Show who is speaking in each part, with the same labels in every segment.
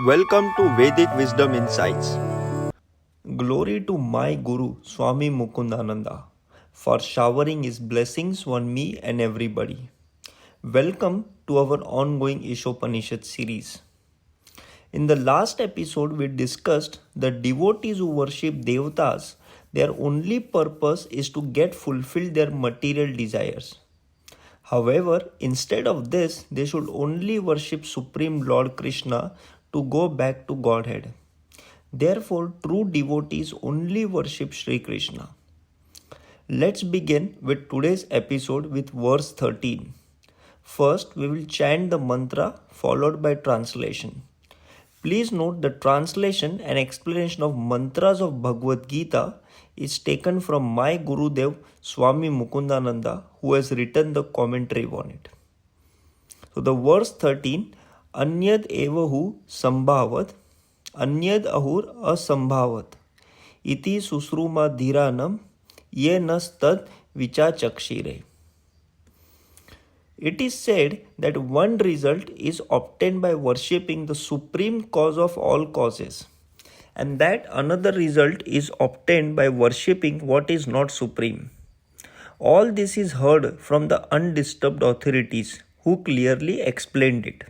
Speaker 1: Welcome to Vedic Wisdom Insights. Glory to my Guru Swami Mukundananda for showering his blessings on me and everybody. Welcome to our ongoing Isopanisad series. In the last episode, we discussed the devotees who worship Devtas, their only purpose is to get fulfilled their material desires. However, instead of this, they should only worship Supreme Lord Krishna to go back to Godhead. Therefore, true devotees only worship ShreeKrishna. Let's begin with today's episode with verse 13. First, we will chant the mantra followed by translation. Please note the translation and explanation of mantras of Bhagavad Gita is taken from my Gurudev Swami Mukundananda, who has written the commentary on it. So the verse 13, Anyad evahu sambhavat, Anyad ahur asambhavat, iti susruma dhiranam, ye nastad vichachakshire. It is said that one result is obtained by worshipping the supreme cause of all causes, and that another result is obtained by worshipping what is not supreme. All this is heard from the undisturbed authorities who clearly explained it.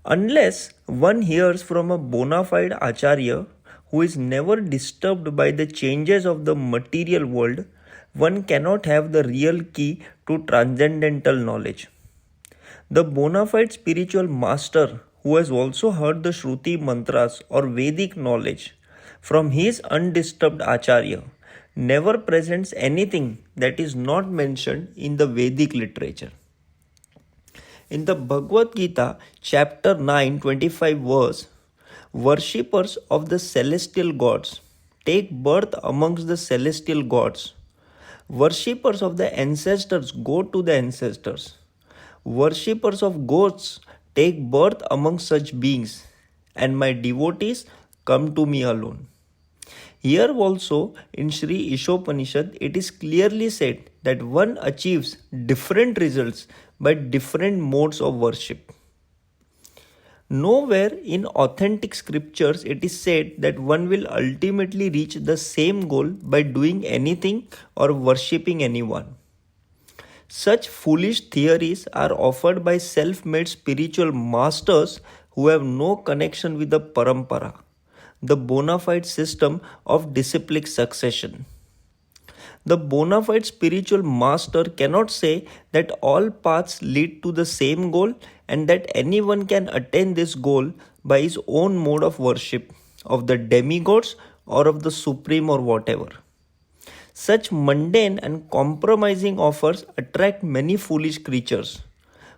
Speaker 1: Unless one hears from a bona fide acharya who is never disturbed by the changes of the material world, one cannot have the real key to transcendental knowledge. The bona fide spiritual master who has also heard the Shruti mantras or Vedic knowledge from his undisturbed acharya never presents anything that is not mentioned in the Vedic literature. In the Bhagavad Gita, chapter 9, 25 verse, worshippers of the celestial gods take birth amongst the celestial gods. Worshippers of the ancestors go to the ancestors. Worshippers of ghosts take birth among such beings, and my devotees come to me alone. Here also in Shree Isopanisad, it is clearly said that one achieves different results by different modes of worship. Nowhere in authentic scriptures it is said that one will ultimately reach the same goal by doing anything or worshipping anyone. Such foolish theories are offered by self-made spiritual masters who have no connection with the parampara, the bona fide system of disciplic succession. The bona fide spiritual master cannot say that all paths lead to the same goal and that anyone can attain this goal by his own mode of worship, of the demigods or of the supreme or whatever. Such mundane and compromising offers attract many foolish creatures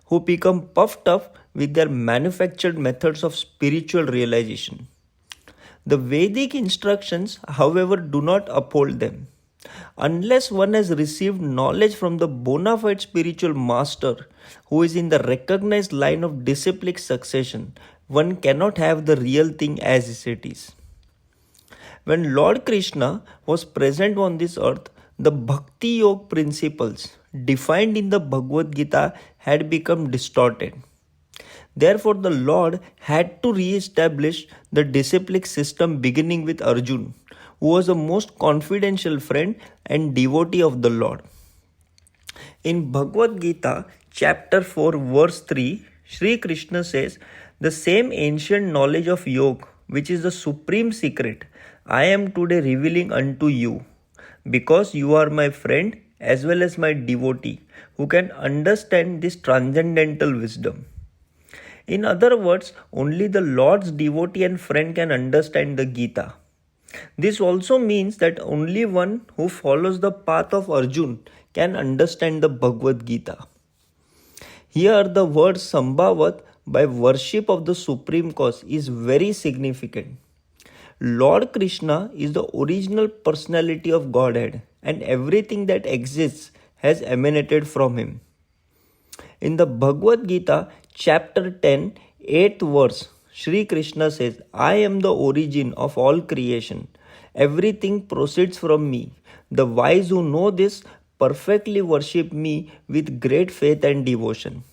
Speaker 1: who become puffed up with their manufactured methods of spiritual realization. The Vedic instructions, however, do not uphold them. Unless one has received knowledge from the bona fide spiritual master who is in the recognized line of disciplic succession, one cannot have the real thing as it is. When Lord Krishna was present on this earth, the Bhakti Yoga principles defined in the Bhagavad Gita had become distorted. Therefore, the Lord had to re-establish the disciplic system beginning with Arjun, who was the most confidential friend and devotee of the Lord. In Bhagavad Gita, chapter 4, verse 3, ShreeKrishna says, the same ancient knowledge of yoga, which is the supreme secret, I am today revealing unto you, because you are my friend as well as my devotee, who can understand this transcendental wisdom. In other words, only the Lord's devotee and friend can understand the Gita. This also means that only one who follows the path of Arjun can understand the Bhagavad Gita. Here the word Sambhavat by worship of the supreme cause is very significant. Lord Krishna is the original personality of Godhead and everything that exists has emanated from him. In the Bhagavad Gita, chapter 10, 8th verse, ShreeKrishna says, I am the origin of all creation. Everything proceeds from me. The wise who know this perfectly worship me with great faith and devotion.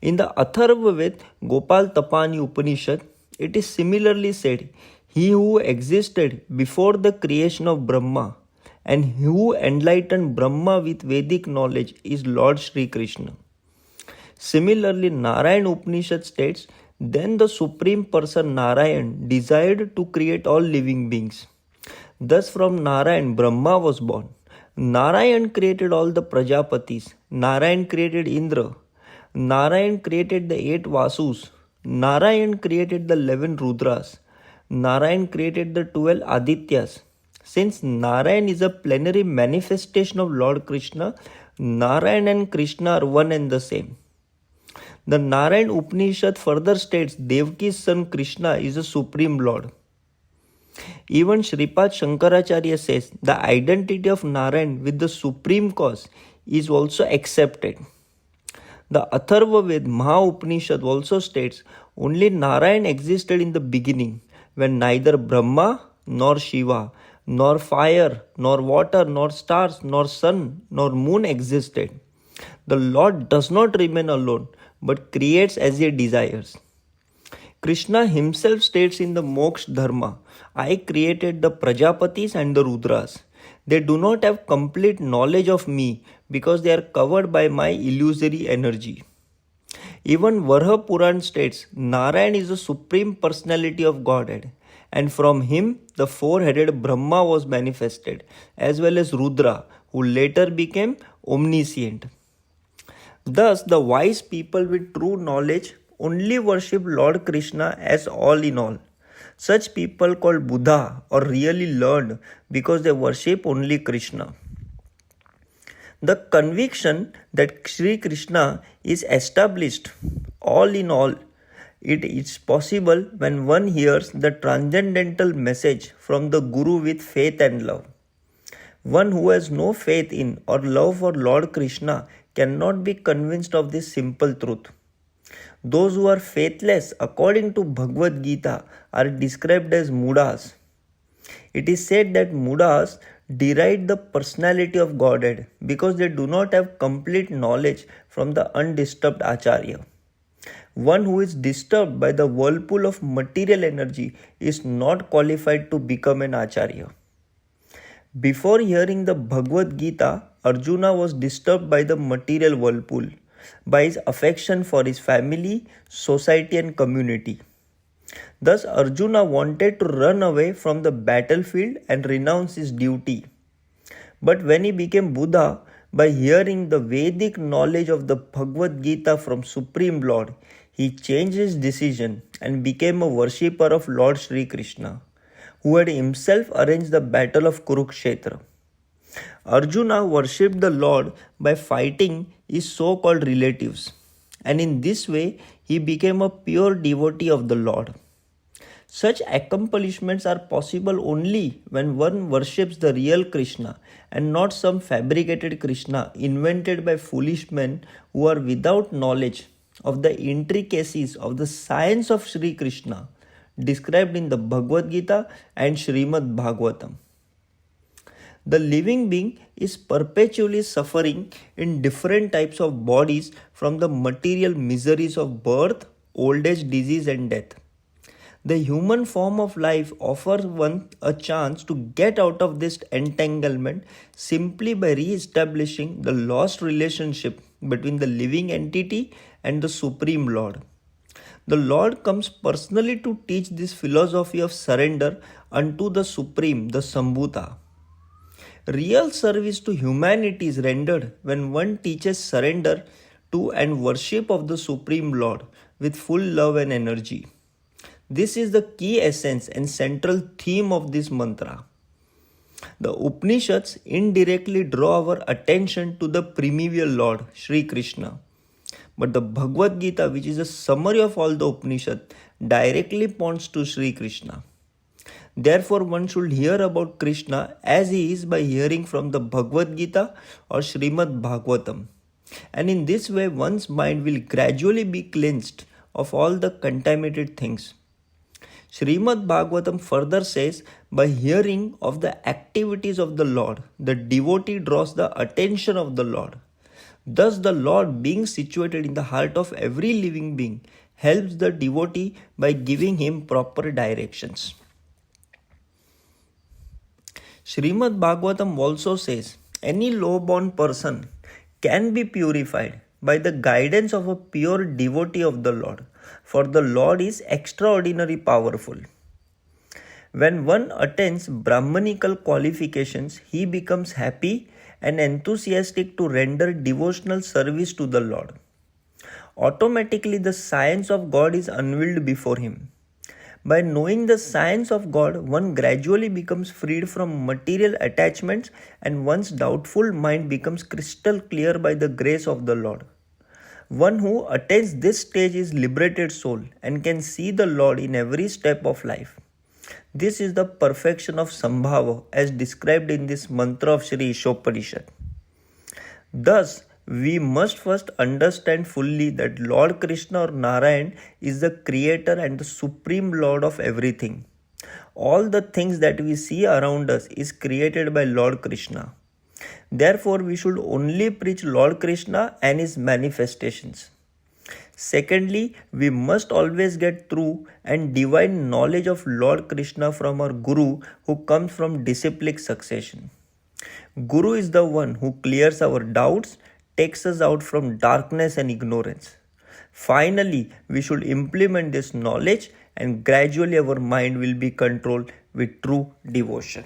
Speaker 1: In the Atharva Ved, Gopal Tapani Upanishad, it is similarly said, he who existed before the creation of Brahma and who enlightened Brahma with Vedic knowledge is Lord ShreeKrishna. Similarly, Narayan Upanishad states, then the Supreme Person Narayan desired to create all living beings. Thus from Narayan, Brahma was born. Narayan created all the Prajapatis. Narayan created Indra. Narayan created the 8 Vasus. Narayan created the 11 Rudras. Narayan created the 12 Adityas. Since Narayan is a plenary manifestation of Lord Krishna, Narayan and Krishna are one and the same. The Narayan Upanishad further states Devki's son Krishna is the Supreme Lord. Even Shripad Shankaracharya says the identity of Narayan with the Supreme Cause is also accepted. The Atharva Ved Maha Upanishad also states only Narayan existed in the beginning when neither Brahma nor Shiva nor fire nor water nor stars nor sun nor moon existed. The Lord does not remain alone but creates as he desires. Krishna himself states in the Moksha Dharma, I created the Prajapatis and the Rudras. They do not have complete knowledge of me because they are covered by my illusory energy. Even Varha Puran states Narayan is the Supreme Personality of Godhead, and from him the four-headed Brahma was manifested, as well as Rudra, who later became omniscient. Thus, the wise people with true knowledge only worship Lord Krishna as all in all. Such people called Buddha or really learned because they worship only Krishna. The conviction that ShreeKrishna is established all in all, it is possible when one hears the transcendental message from the Guru with faith and love. One who has no faith in or love for Lord Krishna cannot be convinced of this simple truth. Those who are faithless, according to Bhagavad Gita, are described as Mudas. It is said that Mudas deride the personality of Godhead because they do not have complete knowledge from the undisturbed Acharya. One who is disturbed by the whirlpool of material energy is not qualified to become an Acharya. Before hearing the Bhagavad Gita, Arjuna was disturbed by the material whirlpool, by his affection for his family, society and community. Thus Arjuna wanted to run away from the battlefield and renounce his duty. But when he became Buddha, by hearing the Vedic knowledge of the Bhagavad Gita from Supreme Lord, he changed his decision and became a worshipper of Lord ShreeKrishna, who had himself arranged the battle of Kurukshetra. Arjuna worshipped the Lord by fighting his so-called relatives, and in this way he became a pure devotee of the Lord. Such accomplishments are possible only when one worships the real Krishna and not some fabricated Krishna invented by foolish men who are without knowledge of the intricacies of the science of ShreeKrishna described in the Bhagavad Gita and Srimad Bhagavatam. The living being is perpetually suffering in different types of bodies from the material miseries of birth, old age, disease and death. The human form of life offers one a chance to get out of this entanglement simply by re-establishing the lost relationship between the living entity and the Supreme Lord. The Lord comes personally to teach this philosophy of surrender unto the Supreme, the Sambhuta. Real service to humanity is rendered when one teaches surrender to and worship of the Supreme Lord with full love and energy. This is the key essence and central theme of this mantra. The Upanishads indirectly draw our attention to the primeval Lord, ShreeKrishna. But the Bhagavad Gita, which is a summary of all the Upanishads, directly points to ShreeKrishna. Therefore, one should hear about Krishna as he is by hearing from the Bhagavad Gita or Srimad Bhagavatam. And in this way, one's mind will gradually be cleansed of all the contaminated things. Srimad Bhagavatam further says, by hearing of the activities of the Lord, the devotee draws the attention of the Lord. Thus, the Lord, being situated in the heart of every living being, helps the devotee by giving him proper directions. Srimad Bhagavatam also says, any low-born person can be purified by the guidance of a pure devotee of the Lord, for the Lord is extraordinarily powerful. When one attains Brahmanical qualifications, he becomes happy and enthusiastic to render devotional service to the Lord. Automatically, the science of God is unveiled before him. By knowing the science of God, one gradually becomes freed from material attachments and one's doubtful mind becomes crystal clear by the grace of the Lord. One who attains this stage is liberated soul and can see the Lord in every step of life. This is the perfection of Sambhava as described in this mantra of Shree Isopanisad. Thus, we must first understand fully that Lord Krishna or Narayan is the creator and the supreme Lord of everything. All the things that we see around us is created by Lord Krishna. Therefore, we should only preach Lord Krishna and his manifestations. Secondly, we must always get true and divine knowledge of Lord Krishna from our Guru who comes from disciplic succession. Guru is the one who clears our doubts, takes us out from darkness and ignorance. Finally, we should implement this knowledge and gradually our mind will be controlled with true devotion.